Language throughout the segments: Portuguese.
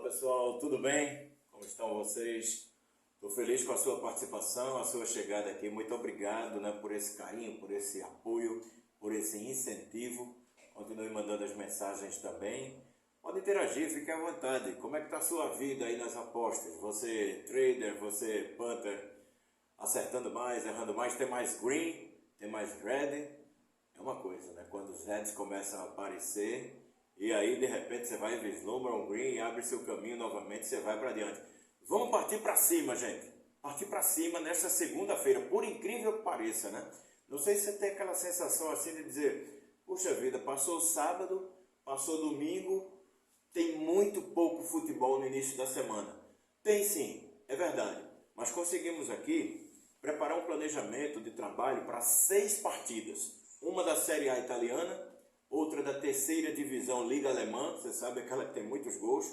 pessoal, tudo bem? Como estão vocês? Estou feliz com a sua participação, a sua chegada aqui. Muito obrigado, né, por esse carinho, por esse apoio, por esse incentivo. Continue mandando as mensagens também. Pode interagir, fique à vontade. Como é que está a sua vida aí nas apostas? Você trader, você punter, acertando mais, errando mais, tem mais green, tem mais red? É uma coisa, né? Quando os reds começam a aparecer, e aí de repente você vai e vislumbra um green e abre seu caminho novamente, você vai para adiante. Vamos partir para cima, gente. Partir para cima nesta segunda-feira, por incrível que pareça, né? Não sei se você tem aquela sensação assim de dizer, puxa vida, passou sábado, passou domingo, tem muito pouco futebol no início da semana. Tem sim, é verdade. Mas conseguimos aqui preparar um planejamento de trabalho para 6 partidas. Uma da Série A italiana, outra da terceira divisão Liga Alemã, você sabe aquela que tem muitos gols.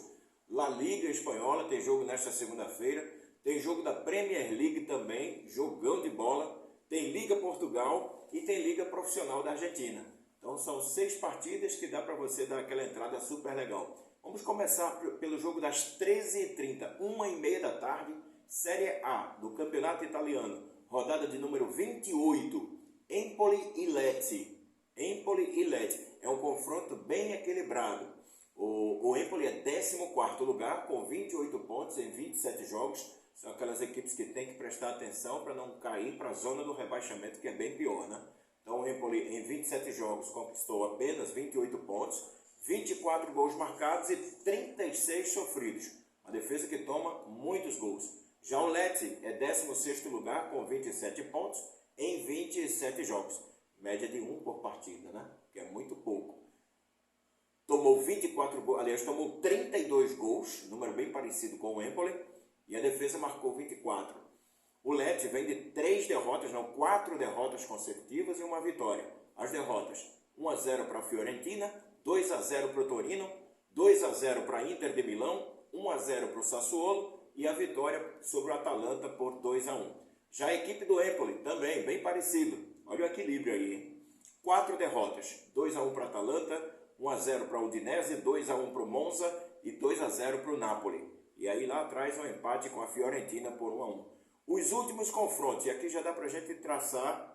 La Liga Espanhola, tem jogo nesta segunda-feira. Tem jogo da Premier League também, jogão de bola. Tem Liga Portugal e tem Liga Profissional da Argentina. Então são 6 partidas que dá para você dar aquela entrada super legal. Vamos começar pelo jogo das 13h30, 1h30 da tarde, Série A do Campeonato Italiano, rodada de número 28, Empoli e Lecce. Empoli e Lecce é um confronto bem equilibrado. O Empoli é 14º lugar com 28 pontos em 27 jogos. São aquelas equipes que tem que prestar atenção para não cair para a zona do rebaixamento, que é bem pior, né? Então o Empoli em 27 jogos conquistou apenas 28 pontos, 24 gols marcados e 36 sofridos. Uma defesa que toma muitos gols. Já o Lecce é 16º lugar com 27 pontos em 27 jogos. Média de 1 por partida, né? Que é muito pouco. Tomou 24 gols, aliás, tomou 32 gols, número bem parecido com o Empoli, e a defesa marcou 24. O Lecce vem de 4 derrotas consecutivas e uma vitória. As derrotas: 1-0 para a Fiorentina, 2-0 para o Torino, 2-0 para a Inter de Milão, 1-0 para o Sassuolo e a vitória sobre o Atalanta por 2-1. Já a equipe do Empoli, também bem parecido. Olha o equilíbrio aí, hein? 4 derrotas, 2-1 para o Atalanta, 1-0 para o Udinese, 2-1 para o Monza e 2-0 para o Napoli. E aí lá atrás um empate com a Fiorentina por 1-1. Os últimos confrontos, e aqui já dá para a gente traçar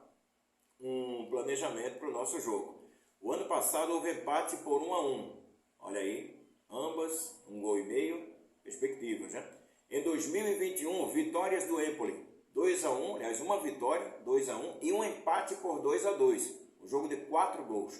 um planejamento para o nosso jogo. O ano passado houve empate por 1-1. Olha aí, ambas 1,5 gols, respectivos, né? Em 2021, vitórias do Empoli, 2-1, aliás, uma vitória, 2-1, e um empate por 2-2, um jogo de 4 gols.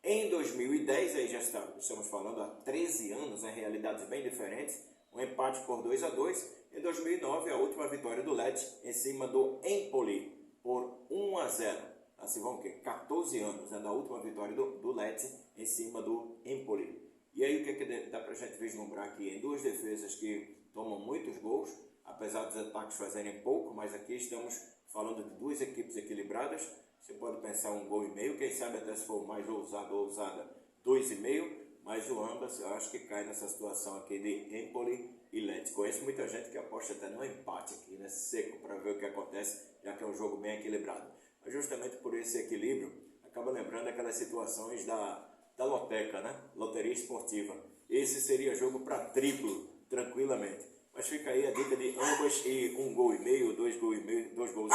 Em 2010, aí já estamos falando há 13 anos, em realidades bem diferentes, um empate por 2-2. Em 2009, a última vitória do Lecce em cima do Empoli por 1-0. Assim vão o quê? 14 anos, né, da última vitória do Lecce em cima do Empoli. E aí o que dá para a gente vislumbrar aqui? Em 2 defesas que tomam muitos gols, apesar dos ataques fazerem pouco, mas aqui estamos falando de 2 equipes equilibradas. Você pode pensar 1,5 gols, quem sabe até se for mais ousado ou ousada, 2,5, mas o ambas eu acho que cai nessa situação aqui de Empoli e Lecce. Conheço muita gente que aposta até no empate aqui, né, seco, para ver o que acontece, já que é um jogo bem equilibrado. Mas justamente por esse equilíbrio, acaba lembrando aquelas situações da loteca, né, loteria esportiva. Esse seria jogo para triplo, tranquilamente. Mas fica aí a dica de ambas e 1,5 gols, 2,5 gols,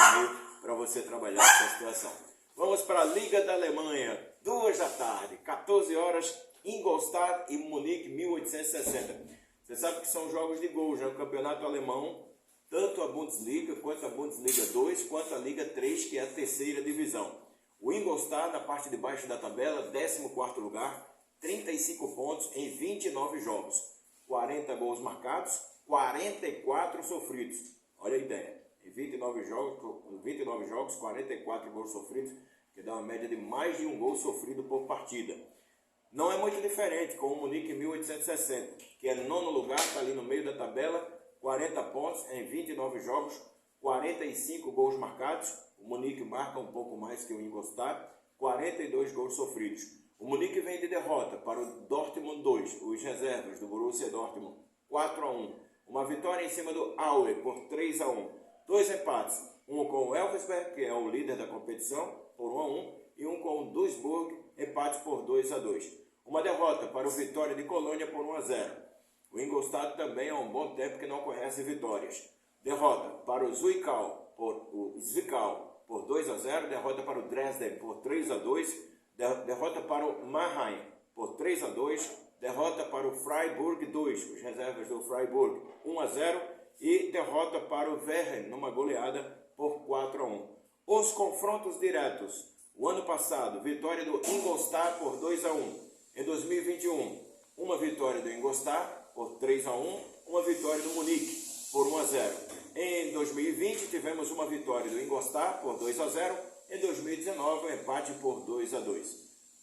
para você trabalhar essa situação. Vamos para a Liga da Alemanha, 2 da tarde, 14 horas, Ingolstadt e Munique 1860. Você sabe que são jogos de gols, né? O campeonato alemão, tanto a Bundesliga quanto a Bundesliga 2, quanto a Liga 3, que é a terceira divisão. O Ingolstadt, na parte de baixo da tabela, 14º lugar, 35 pontos em 29 jogos, 40 gols marcados, 44 sofridos. Olha a ideia. Em 29 jogos, 44 gols sofridos, que dá uma média de mais de 1 gol sofrido por partida. Não é muito diferente com o Munique 1860, que é 9º lugar, está ali no meio da tabela, 40 pontos em 29 jogos, 45 gols marcados. O Munique marca um pouco mais que o Ingolstadt, 42 gols sofridos. O Munique vem de derrota para o Dortmund 2, os reservas do Borussia Dortmund, 4-1. Uma vitória em cima do Aue por 3-1. 2 empates, um com o Elversberg, que é o líder da competição, por 1-1, e um com o Duisburg, empate por 2-2. Uma derrota para o Vitória de Colônia por 1-0. O Ingolstadt também há um bom tempo que não conhece vitórias. Derrota para o Zwickau por 2-0, derrota para o Dresden por 3-2, derrota para o Mannheim por 3-2, derrota para o Freiburg 2, os reservas do Freiburg 1-0 e derrota para o Wehen numa goleada por 4-1. Os confrontos diretos. O ano passado, vitória do Ingolstadt por 2-1. Em 2021, uma vitória do Ingolstadt por 3-1, uma vitória do Munique por 1-0. Em 2020, tivemos uma vitória do Ingolstadt por 2-0. Em 2019, um empate por 2-2.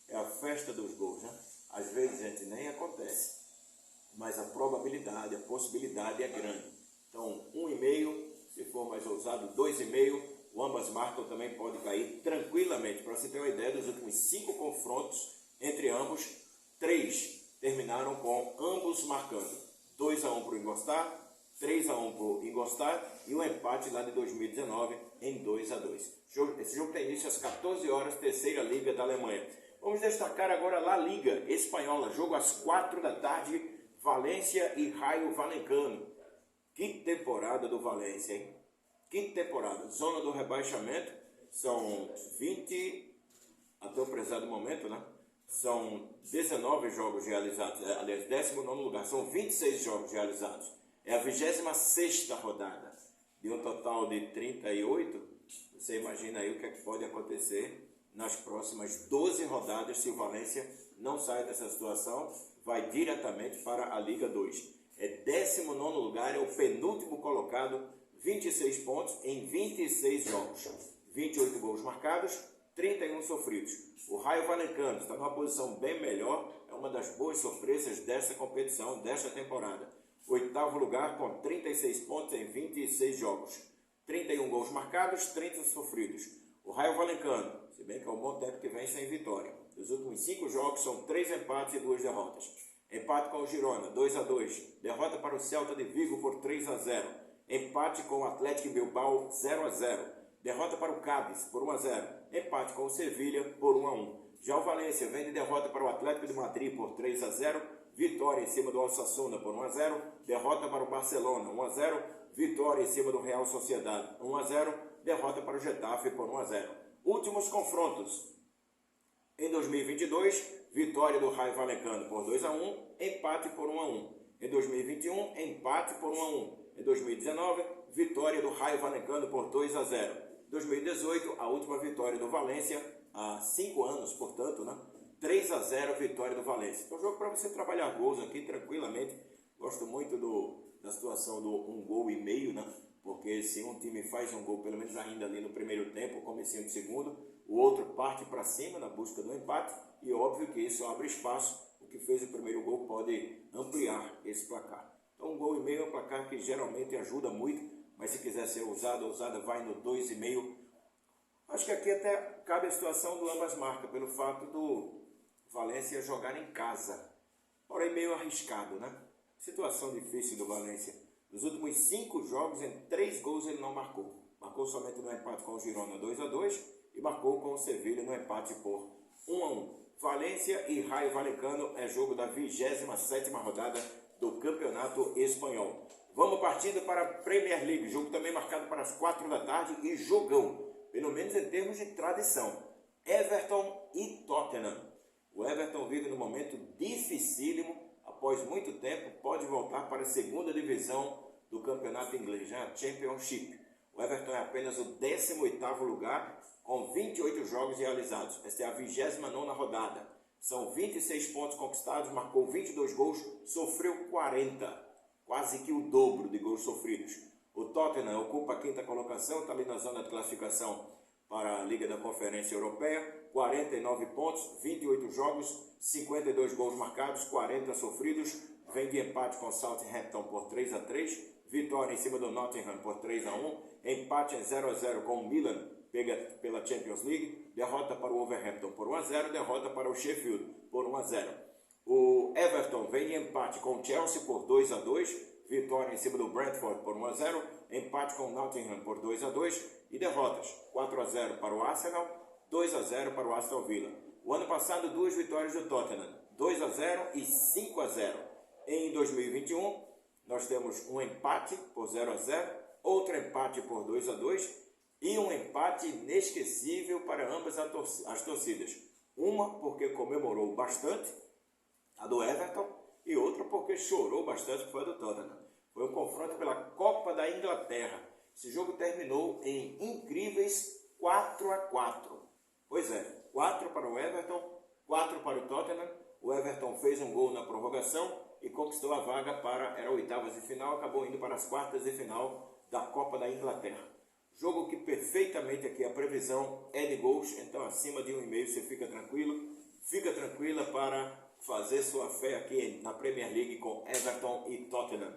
É a festa dos gols, né? Às vezes, gente, nem acontece, mas a probabilidade, a possibilidade é grande. Então, 1,5, se for mais ousado, 2,5, o ambas marcam também pode cair tranquilamente. Para você ter uma ideia, dos últimos 5 confrontos entre ambos, 3 terminaram com ambos marcando. 2-1 para o Ingolstadt, 3-1 para o Ingolstadt e um empate lá de 2019 em 2-2. Esse jogo tem início às 14 horas, terceira liga da Alemanha. Vamos destacar agora a La Liga Espanhola, jogo às 4 da tarde, Valência e Rayo Vallecano. Que temporada do Valência, hein? Que temporada. Zona do rebaixamento, são 20, até o prezado momento, né? São 19 jogos realizados, aliás, 19º lugar, são 26 jogos realizados. É a 26ª rodada, de um total de 38, você imagina aí o que é que pode acontecer nas próximas 12 rodadas se o Valência não sai dessa situação, vai diretamente para a Liga 2. É 19º lugar, é o penúltimo colocado, 26 pontos em 26 jogos, 28 gols marcados, 31 sofridos. O Rayo Vallecano está numa posição bem melhor, é uma das boas surpresas desta competição, desta temporada. 8º lugar com 36 pontos em 26 jogos, 31 gols marcados, 30 sofridos. O Rayo Vallecano, se bem que é um bom tempo que vem sem vitória. Os últimos 5 jogos são 3 empates e 2 derrotas. Empate com o Girona, 2-2. Derrota para o Celta de Vigo por 3-0. Empate com o Atlético Bilbao, 0-0. Derrota para o Cádiz por 1-0. Empate com o Sevilha por 1-1. Já o Valência vem de derrota para o Atlético de Madrid por 3-0. Vitória em cima do Osasuna por 1-0. Derrota para o Barcelona, 1-0. Vitória em cima do Real Sociedade, 1-0. Derrota para o Getafe por 1-0. Últimos confrontos. Em 2022, vitória do Rayo Vallecano por 2-1, empate por 1-1. Em 2021, empate por 1-1. Em 2019, vitória do Rayo Vallecano por 2-0. 2018, a última vitória do Valência, há 5 anos, portanto, né? 3-0, vitória do Valência. Então, jogo para você trabalhar gols aqui tranquilamente. Gosto muito da situação do 1,5 gol, né? Porque se um time faz um gol, pelo menos ainda ali no primeiro tempo, comecinho do segundo, o outro parte para cima na busca do empate e óbvio que isso abre espaço. O que fez o primeiro gol pode ampliar esse placar. Então, 1,5 gol é um placar que geralmente ajuda muito, mas se quiser ser ousada vai no 2,5. Acho que aqui até cabe a situação do ambas marcas, pelo fato do Valência jogar em casa. Porém, meio arriscado, né? Situação difícil do Valência. Nos últimos 5 jogos, em 3 gols ele não marcou. Marcou somente no empate com o Girona 2-2 e marcou com o Sevilha no empate por 1-1. Valência e Rayo Vallecano é jogo da 27ª rodada do Campeonato Espanhol. Vamos partindo para a Premier League, jogo também marcado para as 4 da tarde e jogão, pelo menos em termos de tradição. Everton e Tottenham. O Everton vive num momento dificílimo, após muito tempo pode voltar para a segunda divisão do campeonato inglês, a Championship. O Everton é apenas o 18º lugar, com 28 jogos realizados. Esta é a 29ª rodada. São 26 pontos conquistados, marcou 22 gols, sofreu 40. Quase que o dobro de gols sofridos. O Tottenham ocupa a 5ª colocação, está ali na zona de classificação para a Liga da Conferência Europeia. 49 pontos, 28 jogos, 52 gols marcados, 40 sofridos. Vem de empate com o Southampton por 3-3. Vitória em cima do Nottingham por 3-1. Empate em 0-0 com o Milan pela Champions League. Derrota para o Wolverhampton por 1-0. Derrota para o Sheffield por 1-0. O Everton vem em empate com o Chelsea por 2-2, vitória em cima do Brentford por 1-0, empate com o Nottingham por 2-2 e derrotas 4-0 para o Arsenal, 2-0 para o Aston Villa. O ano passado, 2 vitórias do Tottenham, 2-0 e 5-0. Em 2021, nós temos um empate por 0-0, outro empate por 2-2 e um empate inesquecível para ambas as torcidas. Uma porque comemorou bastante, a do Everton, e outra porque chorou bastante, que foi a do Tottenham. Foi um confronto pela Copa da Inglaterra. Esse jogo terminou em incríveis 4-4. Pois é, 4 para o Everton, 4 para o Tottenham. O Everton fez um gol na prorrogação e conquistou a vaga para, era oitavas de final, acabou indo para as quartas de final da Copa da Inglaterra. Jogo que perfeitamente aqui a previsão é de gols, então acima de 1,5 você fica tranquilo. Fica tranquila para fazer sua fé aqui na Premier League com Everton e Tottenham.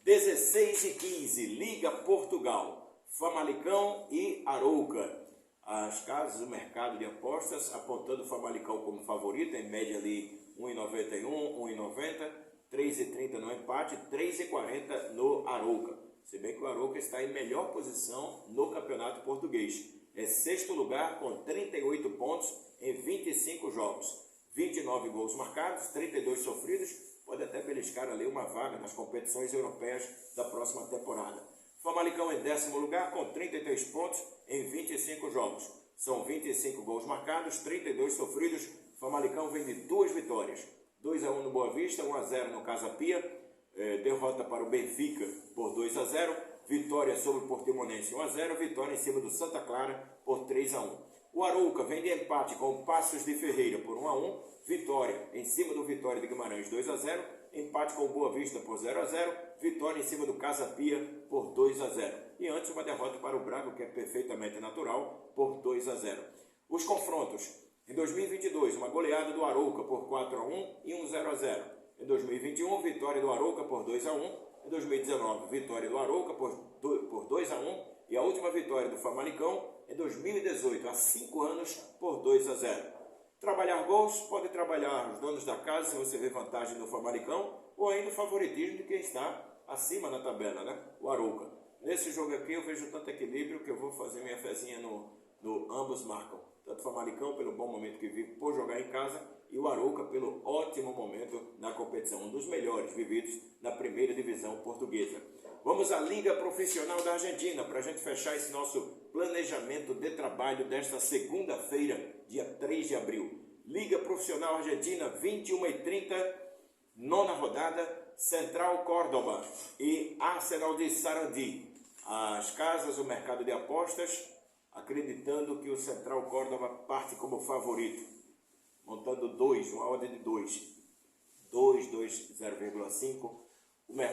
16:15, Liga Portugal, Famalicão e Arouca. As casas do mercado de apostas apontando o Famalicão como favorito, em média ali 1,91, 1,90, 3,30 no empate, 3,40 no Arouca. Se bem que o Arouca está em melhor posição no campeonato português. É sexto lugar com 38 pontos em 25 jogos. 29 gols marcados, 32 sofridos. Pode até beliscar ali uma vaga nas competições europeias da próxima temporada. Famalicão em décimo lugar com 33 pontos em 25 jogos. São 25 gols marcados, 32 sofridos. Famalicão vem de 2 vitórias. 2-1 no Boa Vista, 1-0 no Casa Pia. Derrota para o Benfica por 2-0. Vitória sobre o Portimonense 1-0. Vitória em cima do Santa Clara por 3-1. O Arouca vem de empate com o Passos de Ferreira por 1-1. Vitória em cima do Vitória de Guimarães 2-0. Empate com o Boa Vista por 0-0. Vitória em cima do Casa Pia por 2-0. E antes uma derrota para o Braga, que é perfeitamente natural, por 2-0. Os confrontos. Em 2022, uma goleada do Arouca por 4-1 e 0-0. Em 2021, vitória do Arouca por 2-1. Em 2019, vitória do Arouca por 2-1. E a última vitória do Famalicão em 2018, há 5 anos, por 2-0. Trabalhar gols, pode trabalhar os donos da casa, se você vê vantagem no Famalicão, ou ainda o favoritismo de quem está acima na tabela, né? O Arouca. Nesse jogo aqui eu vejo tanto equilíbrio que eu vou fazer minha fezinha no ambos marcam. Tanto o Famalicão pelo bom momento que vive por jogar em casa e o Arouca pelo ótimo momento na competição, um dos melhores vividos na primeira divisão portuguesa. Vamos à Liga Profissional da Argentina para a gente fechar esse nosso planejamento de trabalho desta segunda-feira, dia 3 de abril. Liga Profissional Argentina, 21h30, nona rodada, Central Córdoba e Arsenal de Sarandi. As casas, o mercado de apostas, acreditando que o Central Córdoba parte como favorito, montando 2, uma ordem de 2, 0,5,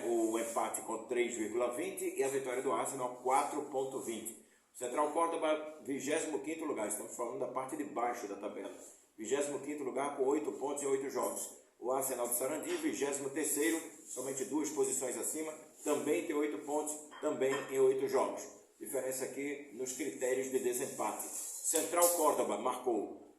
o empate com 3,20 e a vitória do Arsenal 4,20. Central Córdoba, 25º lugar, estamos falando da parte de baixo da tabela. 25º lugar com 8 pontos em 8 jogos. O Arsenal de Sarandi, 23º, somente 2 posições acima, também tem 8 pontos, também em 8 jogos. Diferença aqui nos critérios de desempate. Central Córdoba marcou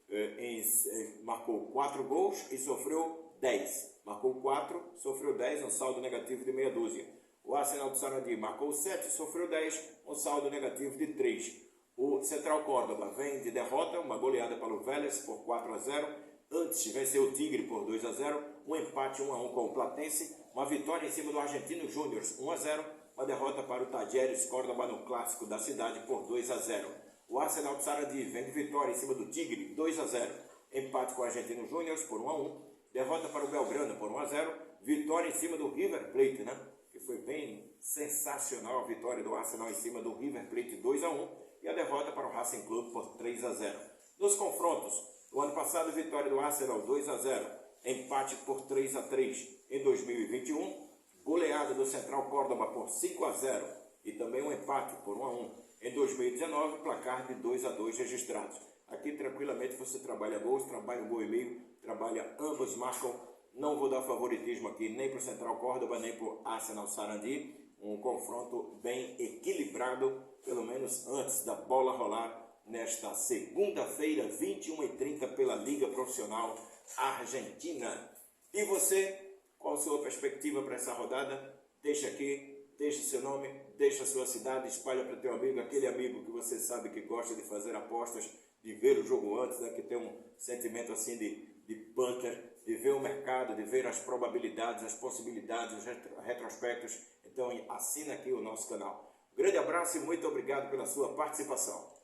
4 gols e sofreu 10. Marcou 4, sofreu 10, um saldo negativo de meia dúzia. O Arsenal de Sarandi marcou 7, sofreu 10, um saldo negativo de 3. O Central Córdoba vem de derrota, uma goleada para o Vélez por 4-0. Antes venceu o Tigre por 2-0, um empate 1-1 com o Platense, uma vitória em cima do Argentino Júnior 1-0, uma derrota para o Talleres Córdoba no clássico da cidade por 2-0. O Arsenal de Sarandi vem de vitória em cima do Tigre 2-0, empate com o Argentino Júnior por 1-1, derrota para o Belgrano por 1-0, vitória em cima do River Plate, né? Que foi bem sensacional a vitória do Arsenal em cima do River Plate 2-1 e a derrota para o Racing Club por 3-0. Nos confrontos, o ano passado, vitória do Arsenal 2-0, empate por 3-3 em 2021, goleada do Central Córdoba por 5-0 e também um empate por 1-1 em 2019, placar de 2-2 registrados. Aqui tranquilamente você trabalha gols, trabalha um gol e meio, trabalha ambos marcam. Não vou dar favoritismo aqui nem para o Central Córdoba nem para o Arsenal Sarandi. Um confronto bem equilibrado, pelo menos antes da bola rolar nesta segunda-feira, 21h30, pela Liga Profissional Argentina. E você, qual a sua perspectiva para essa rodada? Deixa aqui, deixa seu nome, deixa a sua cidade, espalha para teu amigo, aquele amigo que você sabe que gosta de fazer apostas, de ver o jogo antes, né, que tem um sentimento assim de bunker. de ver o mercado, de ver as probabilidades, as possibilidades, os retrospectos, então assina aqui o nosso canal. Um grande abraço e muito obrigado pela sua participação.